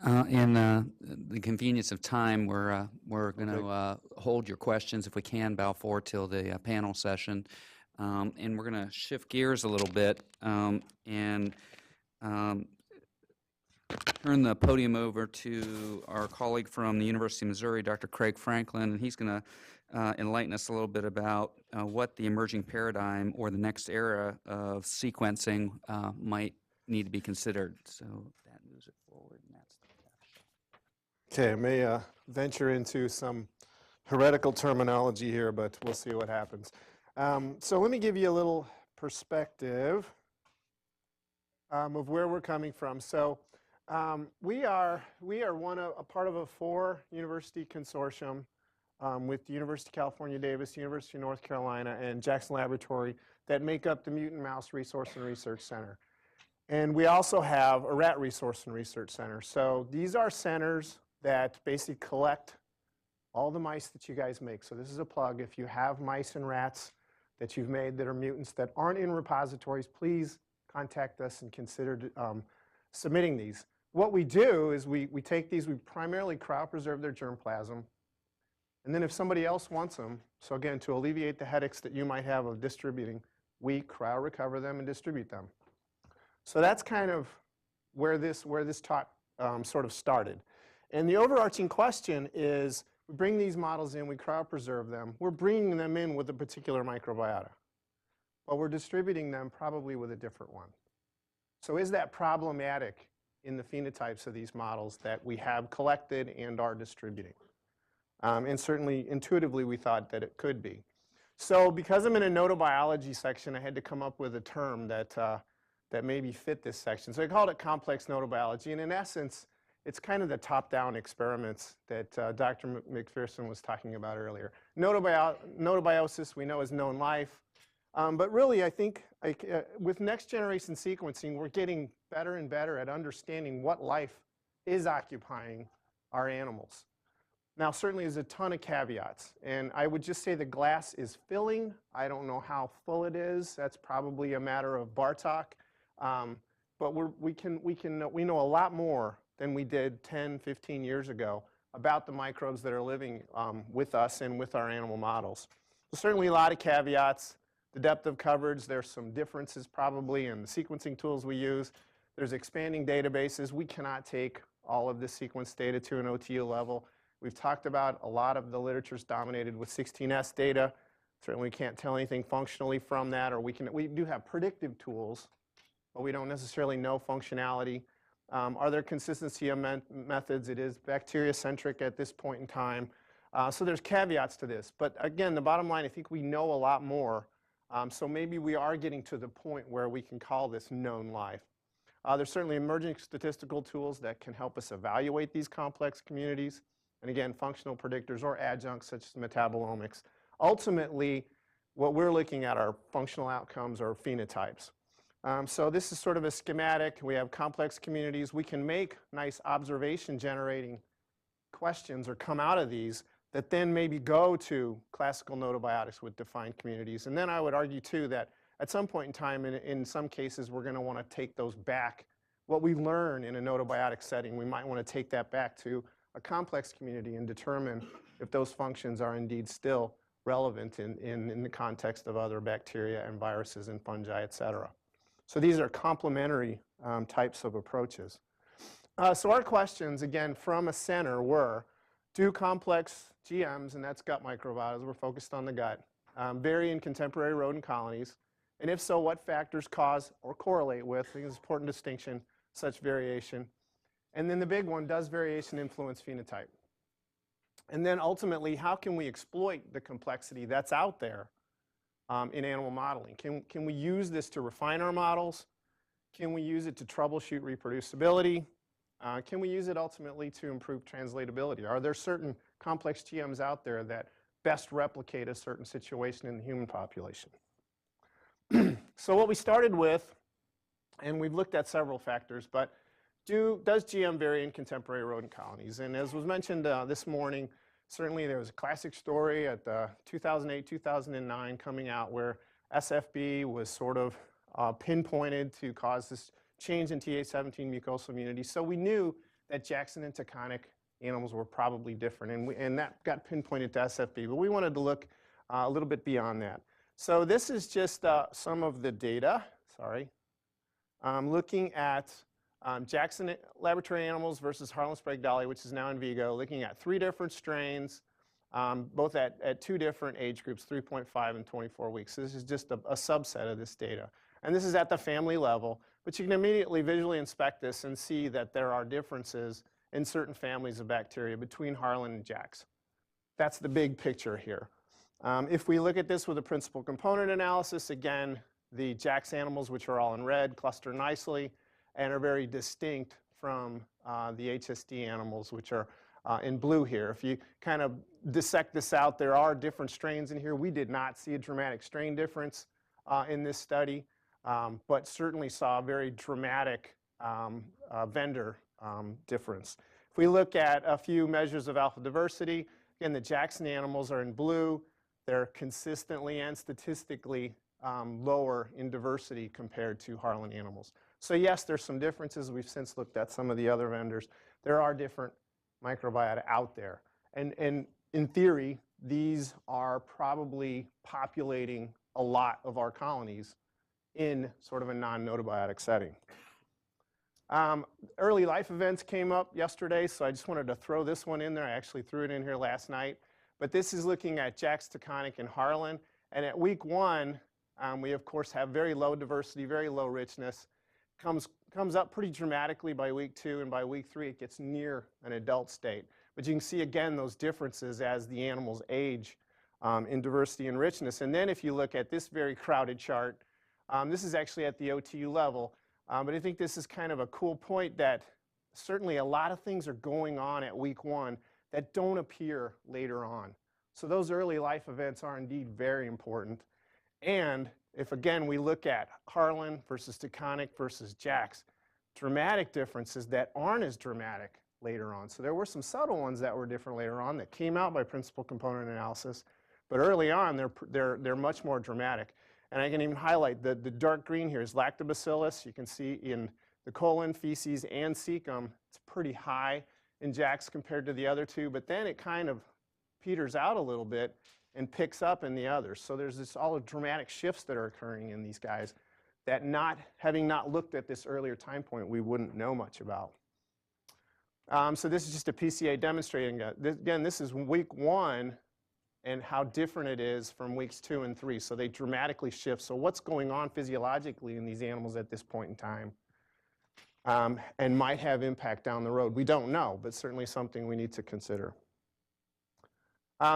In the convenience of time, we're going to hold your questions, if we can, Balfour, till the panel session. And we're going to shift gears a little bit and turn the podium over to our colleague from the University of Missouri, Dr. Craig Franklin, and he's going to enlighten us a little bit about what the emerging paradigm or the next era of sequencing might need to be considered. So that moves it forward, and that's the Okay, I may venture into some heretical terminology here, but we'll see what happens. So let me give you a little perspective of where we're coming from. So we are a part of a 4-university consortium with the University of California, Davis, University of North Carolina, and Jackson Laboratory that make up the Mutant Mouse Resource and Research Center. And we also have a Rat Resource and Research Center. So these are centers that basically collect all the mice that you guys make. So this is a plug. If you have mice and rats that you've made that are mutants that aren't in repositories, please contact us and consider submitting these. What we do is we take these, we primarily cryopreserve their germplasm, and then if somebody else wants them, so again, to alleviate the headaches that you might have of distributing, we cryo-recover them and distribute them. So that's kind of where this talk sort of started. And the overarching question is, we bring these models in, we cryopreserve them, we're bringing them in with a particular microbiota, but we're distributing them probably with a different one. So is that problematic in the phenotypes of these models that we have collected and are distributing? And certainly intuitively we thought that it could be. So because I'm in a gnotobiology section, I had to come up with a term that maybe fit this section. So I called it complex gnotobiology, and in essence, it's kind of the top-down experiments that Dr. McPherson was talking about earlier. Gnotobiosis we know is known life, but really I think with next-generation sequencing, we're getting better and better at understanding what life is occupying our animals. Now, certainly there's a ton of caveats, and I would just say the glass is filling. I don't know how full it is. That's probably a matter of Bartok, but we know a lot more than we did 10, 15 years ago about the microbes that are living with us and with our animal models. So certainly a lot of caveats. The depth of coverage, there's some differences probably in the sequencing tools we use. There's expanding databases. We cannot take all of the sequence data to an OTU level. We've talked about a lot of the literature's dominated with 16S data. Certainly we can't tell anything functionally from that, or we do have predictive tools, but we don't necessarily know functionality. Are there consistency of methods? It is bacteria-centric at this point in time. So there's caveats to this. But again, the bottom line, I think we know a lot more. So maybe we are getting to the point where we can call this known life. There's certainly emerging statistical tools that can help us evaluate these complex communities. And again, functional predictors or adjuncts such as metabolomics. Ultimately, what we're looking at are functional outcomes or phenotypes. So this is sort of a schematic. We have complex communities. We can make nice observation-generating questions or come out of these that then maybe go to classical gnotobiotics with defined communities. And then I would argue, too, that at some point in time, in some cases, we're going to want to take those back. What we learn in a gnotobiotic setting, we might want to take that back to a complex community and determine if those functions are indeed still relevant in the context of other bacteria and viruses and fungi, et cetera. So these are complementary types of approaches. So our questions, again, from a center were, do complex GMs, and that's gut microbiotas, we're focused on the gut, vary in contemporary rodent colonies? And if so, what factors cause or correlate with, I think it's an important distinction, such variation? And then the big one, does variation influence phenotype? And then ultimately, how can we exploit the complexity that's out there in animal modeling? Can we use this to refine our models? Can we use it to troubleshoot reproducibility? Can we use it ultimately to improve translatability? Are there certain complex GMs out there that best replicate a certain situation in the human population? So what we started with, and we've looked at several factors, but does GM vary in contemporary rodent colonies? And as was mentioned this morning, certainly there was a classic story at the 2008-2009 coming out where SFB was sort of pinpointed to cause this change in Th17 mucosal immunity. So we knew that Jackson and Taconic animals were probably different, and that got pinpointed to SFB, but we wanted to look a little bit beyond that. So this is just some of the data, looking at Jackson laboratory animals versus Harlan Sprague-Dawley, which is now in Vigo, looking at 3 different strains, both at 2 different age groups, 3.5 and 24 weeks. So this is just a subset of this data. And this is at the family level, but you can immediately visually inspect this and see that there are differences in certain families of bacteria between Harlan and Jax. That's the big picture here. If we look at this with a principal component analysis, again, the Jax animals, which are all in red, cluster nicely and are very distinct from the HSD animals, which are in blue here. If you kind of dissect this out, there are different strains in here. We did not see a dramatic strain difference in this study, but certainly saw a very dramatic vendor difference. If we look at a few measures of alpha diversity, again, the Jackson animals are in blue. They're consistently and statistically lower in diversity compared to Harlan animals. So yes, there's some differences. We've since looked at some of the other vendors. There are different microbiota out there. And in theory, these are probably populating a lot of our colonies in sort of a non-gnotobiotic setting. Early life events came up yesterday, so I just wanted to throw this one in there. I actually threw it in here last night. But this is looking at Jax, Taconic, and Harlan. And at week 1, we, of course, have very low diversity, very low richness. Comes up pretty dramatically by week 2, and by week 3, it gets near an adult state. But you can see, again, those differences as the animals age in diversity and richness. And then if you look at this very crowded chart, this is actually at the OTU level. But I think this is kind of a cool point that certainly a lot of things are going on at week 1 that don't appear later on. So those early life events are indeed very important. And if, again, we look at Harlan versus Taconic versus Jax, dramatic differences that aren't as dramatic later on. So there were some subtle ones that were different later on that came out by principal component analysis. But early on, they're much more dramatic. And I can even highlight the dark green here is lactobacillus. You can see in the colon, feces, and cecum, it's pretty high in Jax compared to the other 2. But then it kind of peters out a little bit and picks up in the others. So there's this all dramatic shifts that are occurring in these guys that having not looked at this earlier time point, we wouldn't know much about. So this is just a PCA demonstrating that. Again, this is week 1 and how different it is from weeks 2 and 3. So they dramatically shift. So what's going on physiologically in these animals at this point in time and might have impact down the road? We don't know, but certainly something we need to consider.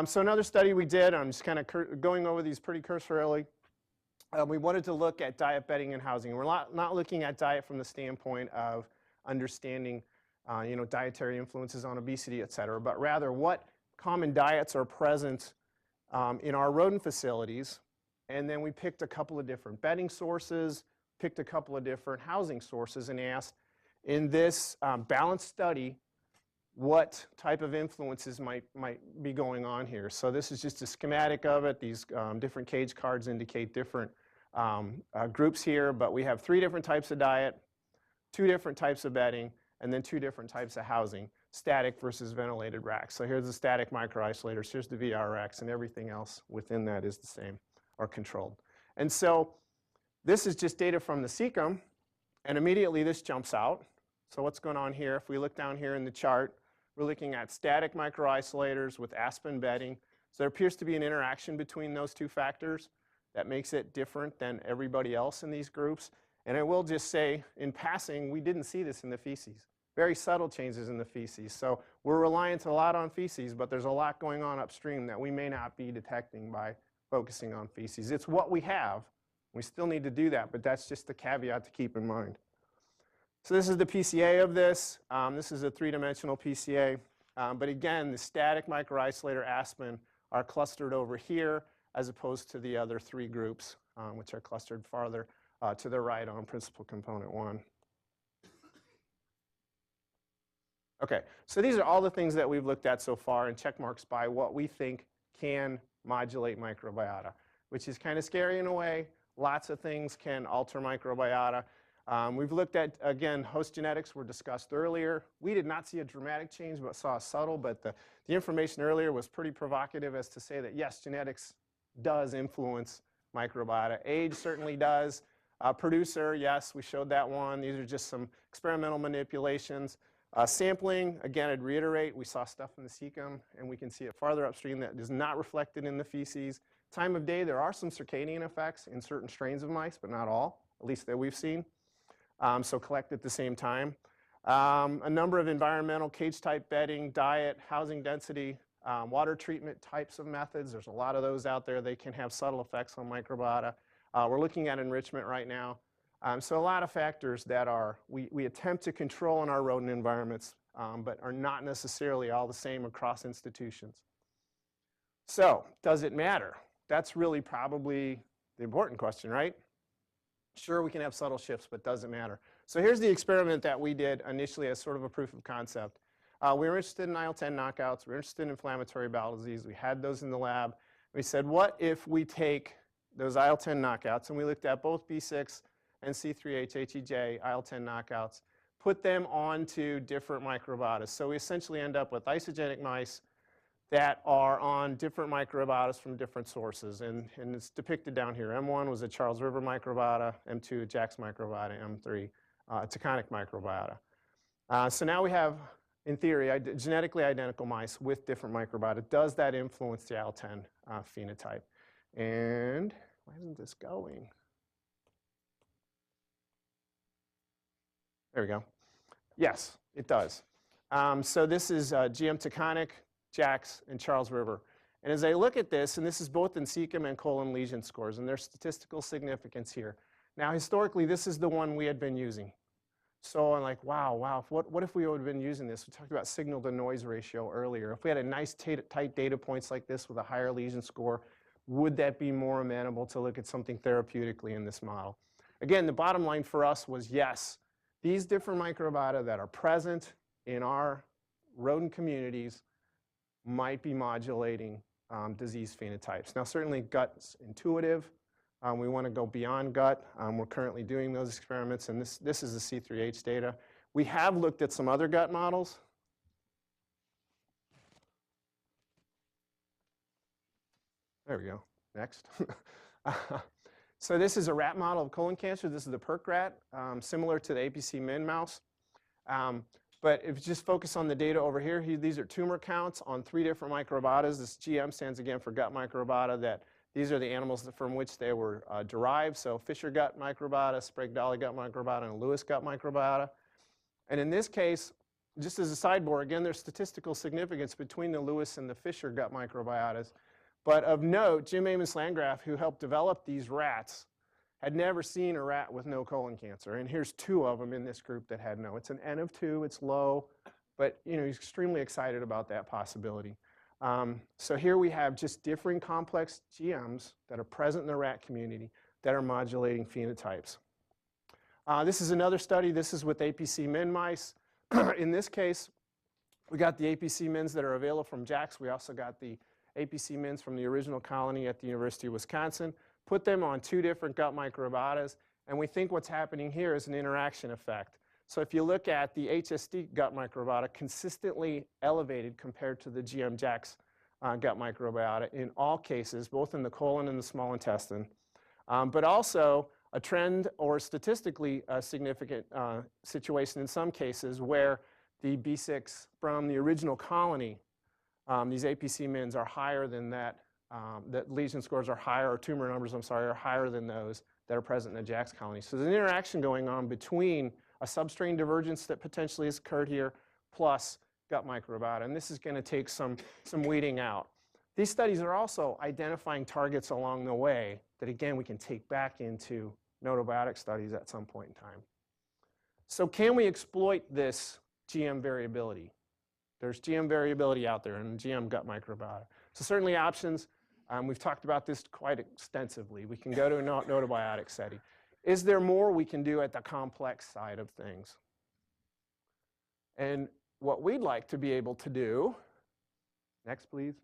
So another study we did, I'm just kind of going over these pretty cursorily. We wanted to look at diet, bedding, and housing. We're not looking at diet from the standpoint of understanding dietary influences on obesity, et cetera, but rather what common diets are present in our rodent facilities. And then we picked a couple of different bedding sources, picked a couple of different housing sources, and asked, in this balanced study, what type of influences might be going on here. So this is just a schematic of it. These different cage cards indicate different groups here, but we have 3 different types of diet, 2 different types of bedding, and then 2 different types of housing, static versus ventilated racks. So here's the static microisolators, here's the VR racks, and everything else within that is the same or controlled. And so this is just data from the cecum, and immediately this jumps out. So what's going on here? If we look down here in the chart, we're looking at static microisolators with aspen bedding. So there appears to be an interaction between those 2 factors that makes it different than everybody else in these groups. And I will just say, in passing, we didn't see this in the feces. Very subtle changes in the feces. So we're reliant a lot on feces, but there's a lot going on upstream that we may not be detecting by focusing on feces. It's what we have. We still need to do that, but that's just the caveat to keep in mind. So this is the PCA of this. This is a 3-dimensional PCA. But again, the static microisolator aspen are clustered over here as opposed to the other 3 groups, which are clustered farther to the right on principal component 1. Okay, so these are all the things that we've looked at so far and check marks by what we think can modulate microbiota, which is kind of scary in a way. Lots of things can alter microbiota. We've looked at, again, host genetics were discussed earlier. We did not see a dramatic change, but saw a subtle. But the information earlier was pretty provocative as to say that, yes, genetics does influence microbiota. Age certainly does. Producer, yes, we showed that one. These are just some experimental manipulations. Sampling, again, I'd reiterate, we saw stuff in the cecum, and we can see it farther upstream that is not reflected in the feces. Time of day, there are some circadian effects in certain strains of mice, but not all, at least that we've seen. So collect at the same time. A number of environmental cage type bedding, diet, housing density, water treatment types of methods. There's a lot of those out there. They can have subtle effects on microbiota. We're looking at enrichment right now. So a lot of factors that we attempt to control in our rodent environments, but are not necessarily all the same across institutions. So does it matter? That's really probably the important question, right? Sure, we can have subtle shifts, but does it matter? So here's the experiment that we did initially as sort of a proof of concept. We were interested in IL-10 knockouts. We were interested in inflammatory bowel disease. We had those in the lab. We said, what if we take those IL-10 knockouts, and we looked at both B6 and C3H, HEJ, IL-10 knockouts, put them onto different microbiotas. So we essentially end up with isogenic mice that are on different microbiotas from different sources. And it's depicted down here. M1 was a Charles River microbiota, M2 a Jack's microbiota, M3 a taconic microbiota. So now we have, in theory, genetically identical mice with different microbiota. Does that influence the IL-10 phenotype? And why isn't this going? There we go. Yes, it does. So this is GM taconic, Jack's, and Charles River. And as I look at this, and this is both in cecum and colon lesion scores, and there's statistical significance here. Now, historically, this is the one we had been using. So I'm like, wow, what if we would have been using this? We talked about signal-to-noise ratio earlier. If we had a nice tight data points like this with a higher lesion score, would that be more amenable to look at something therapeutically in this model? Again, the bottom line for us was yes, these different microbiota that are present in our rodent communities might be modulating disease phenotypes. Now, certainly gut's intuitive. We want to go beyond gut. We're currently doing those experiments, and this is the C3H data. We have looked at some other gut models. There we go. Next. So this is a rat model of colon cancer. This is the PERK rat, similar to the APC min mouse. But if you just focus on the data over here, these are tumor counts on 3 different microbiotas. This GM stands again for gut microbiota. These are the animals from which they were derived. So Fisher gut microbiota, Sprague-Dawley gut microbiota, and Lewis gut microbiota. And in this case, just as a sidebar, again, there's statistical significance between the Lewis and the Fisher gut microbiotas. But of note, Jim Amos Landgraf, who helped develop these rats, had never seen a rat with no colon cancer. And here's 2 of them in this group that had no. It's an N of 2, it's low, but he's extremely excited about that possibility. So here we have just differing complex GMs that are present in the rat community that are modulating phenotypes. This is another study. This is with APC min mice. In this case, we got the APC mins that are available from Jack's. We also got the APC mins from the original colony at the University of Wisconsin. Put them on 2 different gut microbiotas, and we think what's happening here is an interaction effect. So if you look at the HSD gut microbiota, consistently elevated compared to the GM Jack's gut microbiota in all cases, both in the colon and the small intestine, but also a trend or statistically significant situation in some cases where the B6 from the original colony, these APC mins are higher than that. That lesion scores are higher, or tumor numbers, I'm sorry, are higher than those that are present in the Jack's colony. So there's an interaction going on between a substrain divergence that potentially has occurred here, plus gut microbiota. And this is going to take some weeding out. These studies are also identifying targets along the way that, again, we can take back into gnotobiotic studies at some point in time. So can we exploit this GM variability? There's GM variability out there in GM gut microbiota. So certainly options. We've talked about this quite extensively. We can go to a gnotobiotic setting. Is there more we can do at the complex side of things? And what we'd like to be able to do, next please,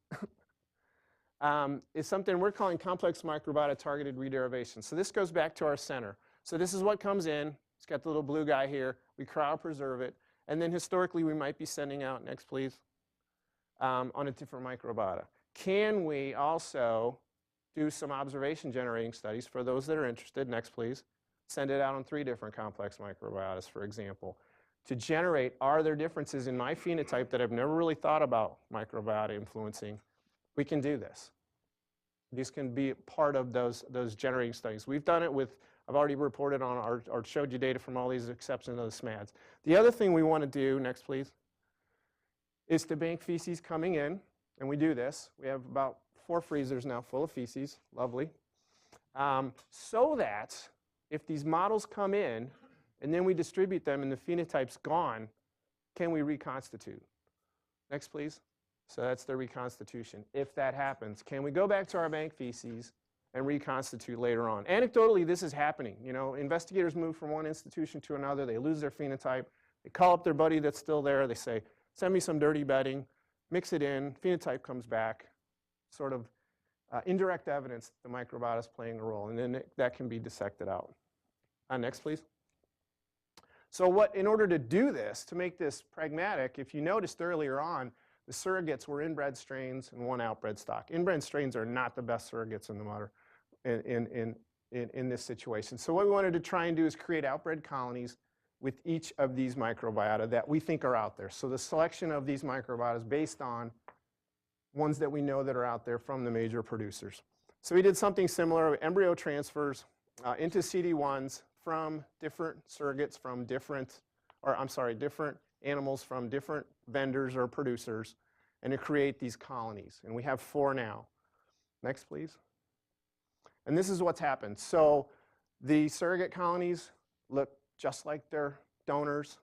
is something we're calling complex microbiota targeted rederivation. So this goes back to our center. So this is what comes in. It's got the little blue guy here. We cryopreserve it. And then historically, we might be sending out, next please, on a different microbiota. Can we also do some observation generating studies for those that are interested? Next please. Send it out on 3 different complex microbiotas, for example, to generate, are there differences in my phenotype that I've never really thought about microbiota influencing? We can do this. These can be part of those generating studies. We've done it with, I've already reported on or showed you data from all these exceptions of the SMADs. The other thing we want to do, next please, is to bank feces coming in, and we do this. We have about 4 freezers now full of feces, lovely, so that if these models come in and then we distribute them and the phenotype's gone, can we reconstitute? Next, please. So that's the reconstitution. If that happens, can we go back to our bank feces and reconstitute later on? Anecdotally, this is happening. You know, investigators move from one institution to another. They lose their phenotype. They call up their buddy that's still there. They say, send me some dirty bedding, mix it in, phenotype comes back, sort of indirect evidence the microbiota is playing a role, and then that can be dissected out. Next, please. So in order to do this, to make this pragmatic, if you noticed earlier on, the surrogates were inbred strains and 1 outbred stock. Inbred strains are not the best surrogates in the matter in this situation. So what we wanted to try and do is create outbred colonies with each of these microbiota that we think are out there. So the selection of these microbiota is based on ones that we know that are out there from the major producers. So we did something similar, embryo transfers into CD1s from different surrogates from different animals from different vendors or producers, and to create these colonies. And we have 4 now. Next, please. And this is what's happened. So the surrogate colonies look just like their donors.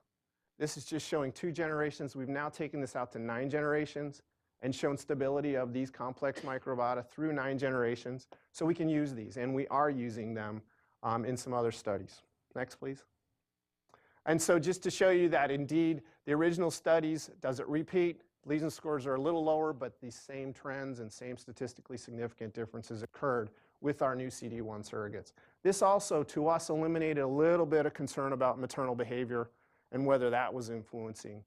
This is just showing 2 generations. We've now taken this out to 9 generations and shown stability of these complex microbiota through 9 generations. So we can use these, and we are using them in some other studies. Next, please. And so just to show you that indeed the original studies, does it repeat? Lesion scores are a little lower, but the same trends and same statistically significant differences occurred with our new CD1 surrogates. This also, to us, eliminated a little bit of concern about maternal behavior and whether that was influencing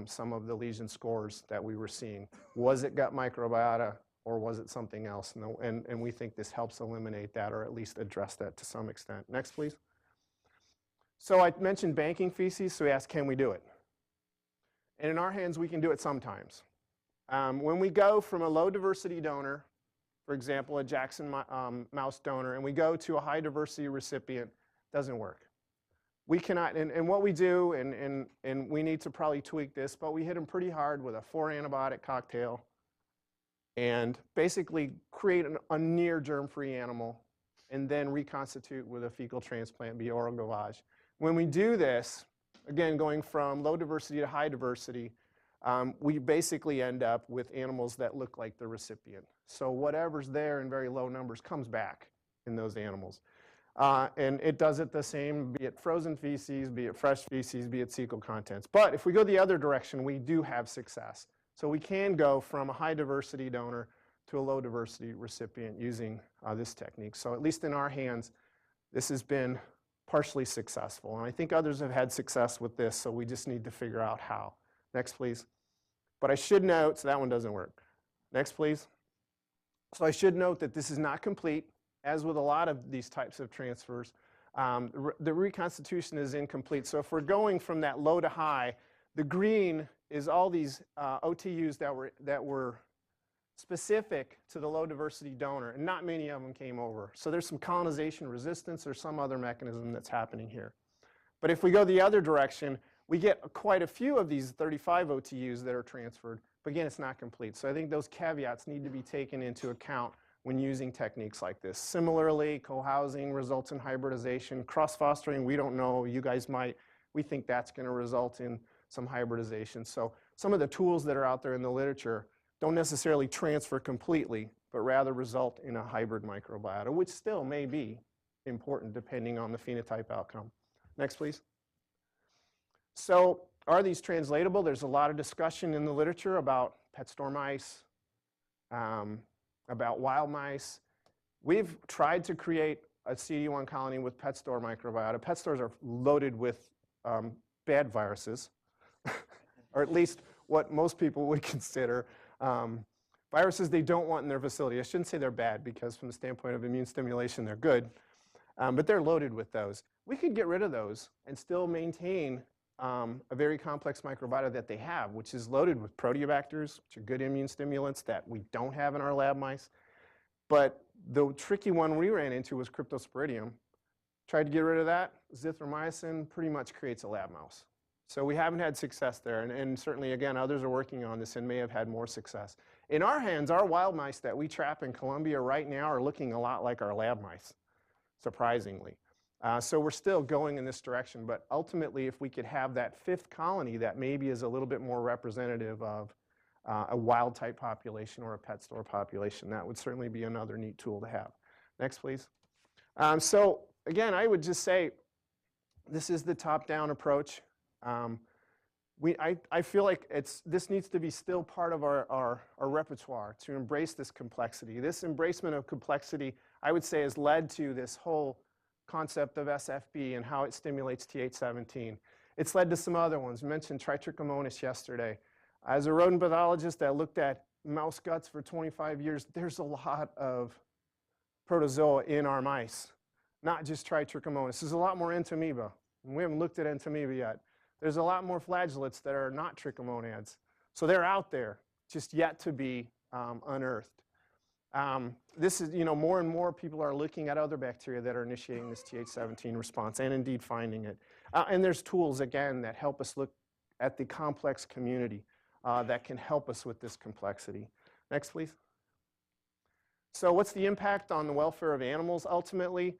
some of the lesion scores that we were seeing. Was it gut microbiota or was it something else? And we think this helps eliminate that or at least address that to some extent. Next, please. So I mentioned banking feces, so we asked, can we do it? And in our hands, we can do it sometimes. When we go from a low diversity donor, for example, a Jackson mouse donor, and we go to a high diversity recipient, doesn't work. We cannot, and what we do, and we need to probably tweak this, but we hit them pretty hard with a 4 antibiotic cocktail and basically create a near germ-free animal and then reconstitute with a fecal transplant via oral gavage. When we do this, again, going from low diversity to high diversity, we basically end up with animals that look like the recipient. So whatever's there in very low numbers comes back in those animals. And it does it the same, be it frozen feces, be it fresh feces, be it cecal contents. But if we go the other direction, we do have success. So we can go from a high diversity donor to a low diversity recipient using this technique. So at least in our hands, this has been partially successful. And I think others have had success with this, so we just need to figure out how. Next, please. But I should note, so that one doesn't work. Next, please. So I should note that this is not complete. As with a lot of these types of transfers, the reconstitution is incomplete. So if we're going from that low to high, the green is all these OTUs that were specific to the low diversity donor, and not many of them came over. So there's some colonization resistance or some other mechanism that's happening here. But if we go the other direction, we get quite a few of these 35 OTUs that are transferred, but again, it's not complete. So I think those caveats need to be taken into account when using techniques like this. Similarly, co-housing results in hybridization. Cross-fostering, we don't know, you guys might. We think that's going to result in some hybridization. So some of the tools that are out there in the literature don't necessarily transfer completely, but rather result in a hybrid microbiota, which still may be important depending on the phenotype outcome. Next, please. So are these translatable? There's a lot of discussion in the literature about pet store mice, about wild mice. We've tried to create a CD1 colony with pet store microbiota. Pet stores are loaded with bad viruses, or at least what most people would consider viruses they don't want in their facility. I shouldn't say they're bad, because from the standpoint of immune stimulation, they're good, but they're loaded with those. We could get rid of those and still maintain a very complex microbiota that they have, which is loaded with proteobacters, which are good immune stimulants that we don't have in our lab mice. But the tricky one we ran into was Cryptosporidium. Tried to get rid of that. Zithromycin pretty much creates a lab mouse. So we haven't had success there, and certainly, again, others are working on this and may have had more success. In our hands, our wild mice that we trap in Colombia right now are looking a lot like our lab mice, surprisingly. So we're still going in this direction, but ultimately, if we could have that fifth colony that maybe is a little bit more representative of a wild type population or a pet store population, that would certainly be another neat tool to have. Next, please. So again, I would just say this is the top-down approach. I feel like this needs to be still part of our repertoire to embrace this complexity. This embracement of complexity, I would say, has led to this whole concept of SFB and how it stimulates Th17. It's led to some other ones. I mentioned Trichomonas yesterday. As a rodent pathologist that looked at mouse guts for 25 years, there's a lot of protozoa in our mice, not just Trichomonas. There's a lot more entamoeba. We haven't looked at entamoeba yet. There's a lot more flagellates that are not trichomonads. So they're out there, just yet to be unearthed. This is, more and more people are looking at other bacteria that are initiating this Th17 response and indeed finding it. And there's tools, again, that help us look at the complex community that can help us with this complexity. Next, please. So what's the impact on the welfare of animals ultimately?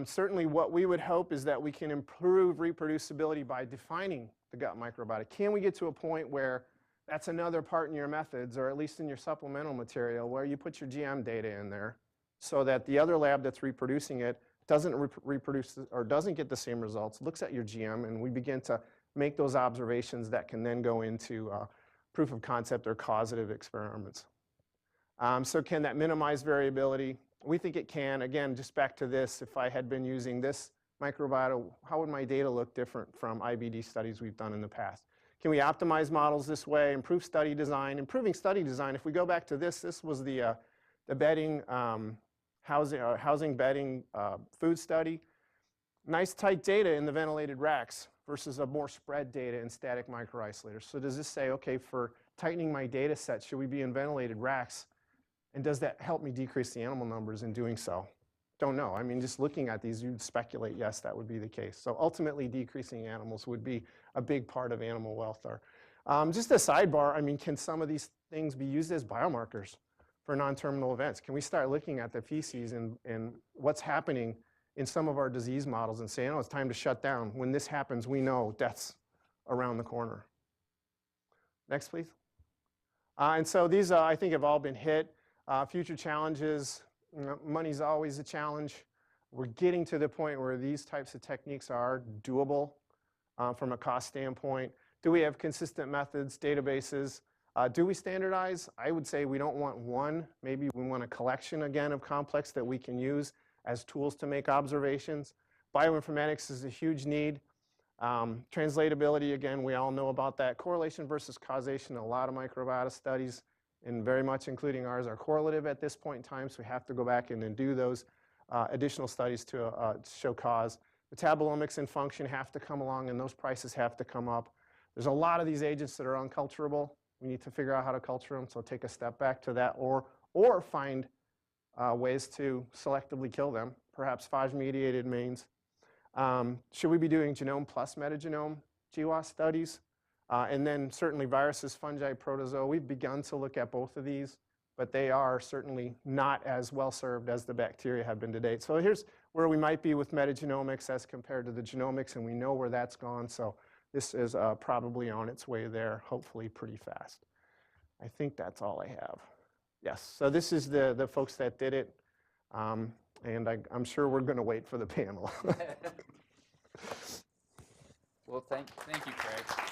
Certainly what we would hope is that we can improve reproducibility by defining the gut microbiota. Can we get to a point where that's another part in your methods, or at least in your supplemental material, where you put your GM data in there so that the other lab that's reproducing it doesn't reproduce or doesn't get the same results, looks at your GM, and we begin to make those observations that can then go into proof of concept or causative experiments. So can that minimize variability? We think it can. Again, just back to this, if I had been using this microbiota, how would my data look different from IBD studies we've done in the past? Can we optimize models this way, improve study design? Improving study design, if we go back to this was the bedding, housing bedding food study. Nice tight data in the ventilated racks versus a more spread data in static microisolators. So does this say, okay, for tightening my data set, should we be in ventilated racks? And does that help me decrease the animal numbers in doing so? Don't know. I mean, just looking at these, you'd speculate, yes, that would be the case. So ultimately, decreasing animals would be a big part of animal welfare. Just a sidebar, I mean, can some of these things be used as biomarkers for non-terminal events? Can we start looking at the feces and what's happening in some of our disease models and saying, oh, it's time to shut down. When this happens, we know death's around the corner. Next, please. And so these, I think, have all been hit. Future challenges. Money's always a challenge. We're getting to the point where these types of techniques are doable from a cost standpoint. Do we have consistent methods, databases? Do we standardize? I would say we don't want one. Maybe we want a collection, again, of complex that we can use as tools to make observations. Bioinformatics is a huge need. Translatability, again, we all know about that. Correlation versus causation, a lot of microbiota studies, and very much including ours, are correlative at this point in time, so we have to go back and then do those additional studies to show cause. Metabolomics and function have to come along, and those prices have to come up. There's a lot of these agents that are unculturable. We need to figure out how to culture them, so take a step back to that, or find ways to selectively kill them, perhaps phage-mediated means. Should we be doing genome plus metagenome GWAS studies? And then certainly viruses, fungi, protozoa. We've begun to look at both of these, but they are certainly not as well served as the bacteria have been to date. So here's where we might be with metagenomics as compared to the genomics, and we know where that's gone. So this is probably on its way there, hopefully pretty fast. I think that's all I have. Yes, so this is the folks that did it, and I'm sure we're going to wait for the panel. Well, thank you, Craig.